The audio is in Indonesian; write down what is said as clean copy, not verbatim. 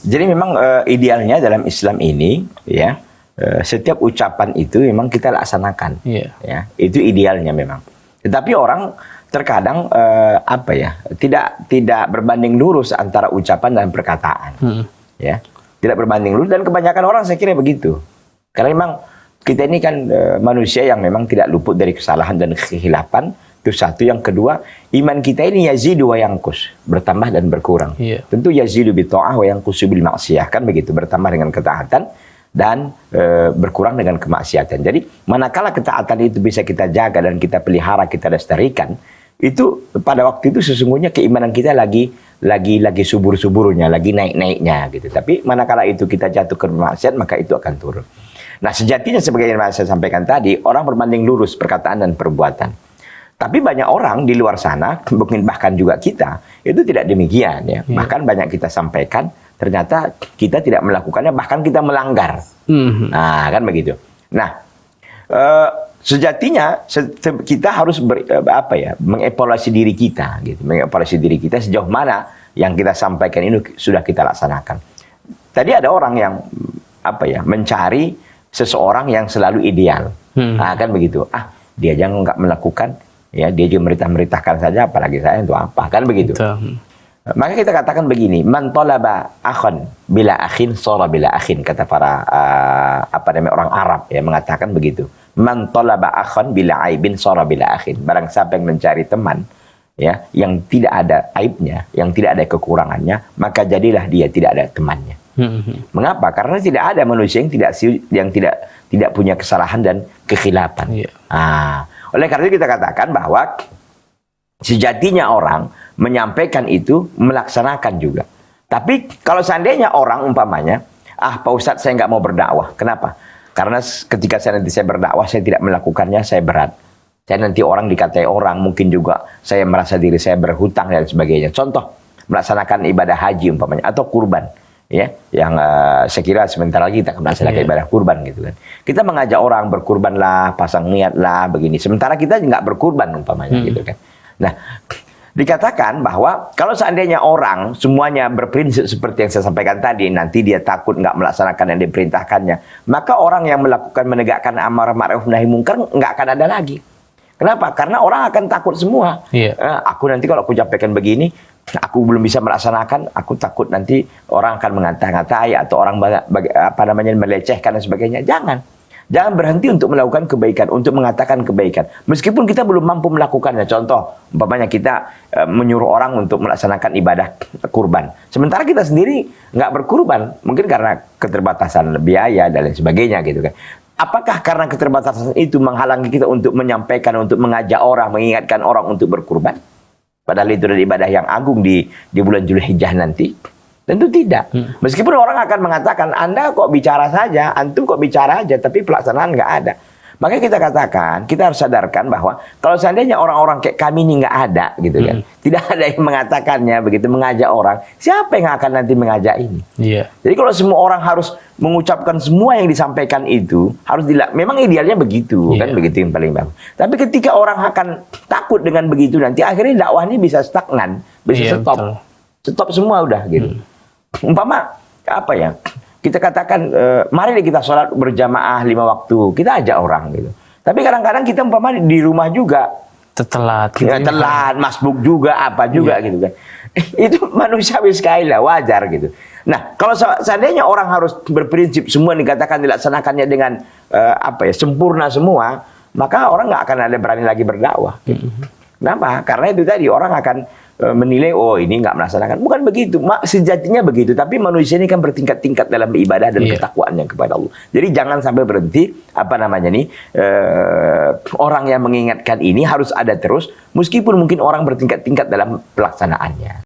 Jadi memang idealnya dalam Islam ini ya setiap ucapan itu memang kita laksanakan. Ya, itu idealnya memang. Tetapi orang terkadang tidak berbanding lurus antara ucapan dan perkataan. Ya, tidak berbanding lurus dan kebanyakan orang saya kira begitu. Karena memang kita ini kan manusia yang memang tidak luput dari kesalahan dan kekhilafan. Itu satu. Yang kedua, iman kita ini yazidu wa yanqus, bertambah dan berkurang. Tentu yazidu bi ta'ah wa yanqusu bil ma'siyah, kan begitu, bertambah dengan ketaatan dan berkurang dengan kemaksiatan. Jadi manakala ketaatan itu bisa kita jaga dan kita pelihara, kita lestarikan, itu pada waktu itu sesungguhnya keimanan kita lagi subur-suburnya, lagi naik-naiknya gitu. Tapi manakala itu kita jatuh ke maksiat, maka itu akan turun. Nah, sejatinya sebagai yang saya sampaikan tadi, orang berbanding lurus perkataan dan perbuatan. Tapi banyak orang di luar sana, mungkin bahkan juga kita, itu tidak demikian ya. Bahkan banyak kita sampaikan, ternyata kita tidak melakukannya, bahkan kita melanggar. Nah, kan begitu. Nah, sejatinya kita harus mengevaluasi diri kita, gitu. Mengevaluasi diri kita sejauh mana yang kita sampaikan ini sudah kita laksanakan. Tadi ada orang yang mencari seseorang yang selalu ideal. Nah, kan begitu. Dia jangan nggak melakukan. Ya, dia juga merintah-merintahkan saja, apalagi saya untuk apa, kan begitu. Maka kita katakan begini, man talaba akhan bila akhin shara bila akhin, kata para orang Arab ya, mengatakan begitu. Man talaba akhan bila aibin shara bila akhin. Barang siapa yang mencari teman ya yang tidak ada aibnya, yang tidak ada kekurangannya, maka jadilah dia tidak ada temannya. Mengapa? Karena tidak ada manusia yang tidak punya kesalahan dan kekhilafan. Oleh karena itu kita katakan bahwa sejatinya orang menyampaikan itu melaksanakan juga. Tapi kalau seandainya orang umpamanya, Pak Ustadz saya nggak mau berdakwah. Kenapa? Karena ketika saya berdakwah saya tidak melakukannya, saya berat. Saya nanti orang dikatai orang, mungkin juga saya merasa diri saya berhutang dan sebagainya. Contoh, melaksanakan ibadah haji umpamanya atau kurban. Ya, yang saya kira sebentar lagi kita akan melaksanakan ibadah kurban gitu kan. Kita mengajak orang berkurbanlah, pasang niatlah begini. Sementara kita nggak berkurban umpamanya gitu kan. Nah, dikatakan bahwa kalau seandainya orang semuanya berprinsip seperti yang saya sampaikan tadi, nanti dia takut nggak melaksanakan yang diperintahkannya, maka orang yang menegakkan amar ma'ruf nahi munkar nggak akan ada lagi. Kenapa? Karena orang akan takut semua. Aku nanti kalau aku sampaikan begini, aku belum bisa melaksanakan, aku takut nanti orang akan mengata-ngatai atau orang melecehkan dan sebagainya. Jangan berhenti untuk melakukan kebaikan, untuk mengatakan kebaikan. Meskipun kita belum mampu melakukannya. Contoh, umpamanya kita menyuruh orang untuk melaksanakan ibadah kurban. Sementara kita sendiri nggak berkurban, mungkin karena keterbatasan biaya dan lain sebagainya gitu kan. Apakah karena keterbatasan itu menghalangi kita untuk menyampaikan, untuk mengajak orang, mengingatkan orang untuk berkurban? Padahal itu adalah ibadah yang agung di bulan Zulhijjah nanti. Tentu tidak. Meskipun orang akan mengatakan, Anda kok bicara saja, antum kok bicara aja, tapi pelaksanaan nggak ada. Makanya kita katakan, kita harus sadarkan bahwa kalau seandainya orang-orang kayak kami ini nggak ada, gitu kan, tidak ada yang mengatakannya, begitu mengajak orang, siapa yang akan nanti mengajak ini? Jadi kalau semua orang harus mengucapkan semua yang disampaikan itu, harus memang idealnya begitu, kan begitu yang paling bagus. Tapi ketika orang akan takut dengan begitu, nanti akhirnya dakwah ini bisa stagnan, bisa stop semua udah gitu. Umpama kita katakan, mari kita sholat berjamaah 5 waktu. Kita ajak orang gitu. Tapi kadang-kadang kita umpama di rumah juga telat, masbuk juga, apa juga gitu kan. Itu manusiawi sekali lah, wajar gitu. Nah, kalau seandainya orang harus berprinsip semua dikatakan dilaksanakannya dengan sempurna semua, maka orang nggak akan ada berani lagi berdakwah. Gitu. Kenapa? Karena itu tadi orang akan menilai, oh ini nggak melaksanakan. Bukan begitu, sejatinya begitu. Tapi manusia ini kan bertingkat-tingkat dalam ibadah dan ketakwaannya kepada Allah. Jadi jangan sampai berhenti, orang yang mengingatkan ini harus ada terus, meskipun mungkin orang bertingkat-tingkat dalam pelaksanaannya.